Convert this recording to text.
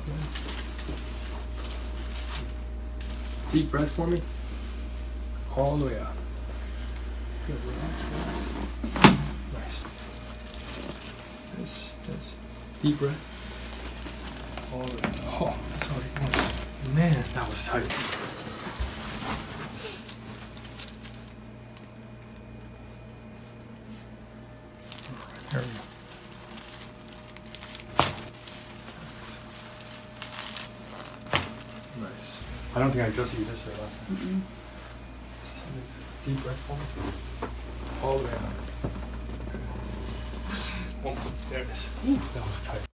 man. Deep breath for me. All the way out. Good, relax. Nice. This. Deep breath. All the way out. Oh, that's already going. Man, that was tight. There we go. Nice. I don't think I adjusted you this way last time. Deep breath for me. All the way out. There it is. Ooh, that was tight.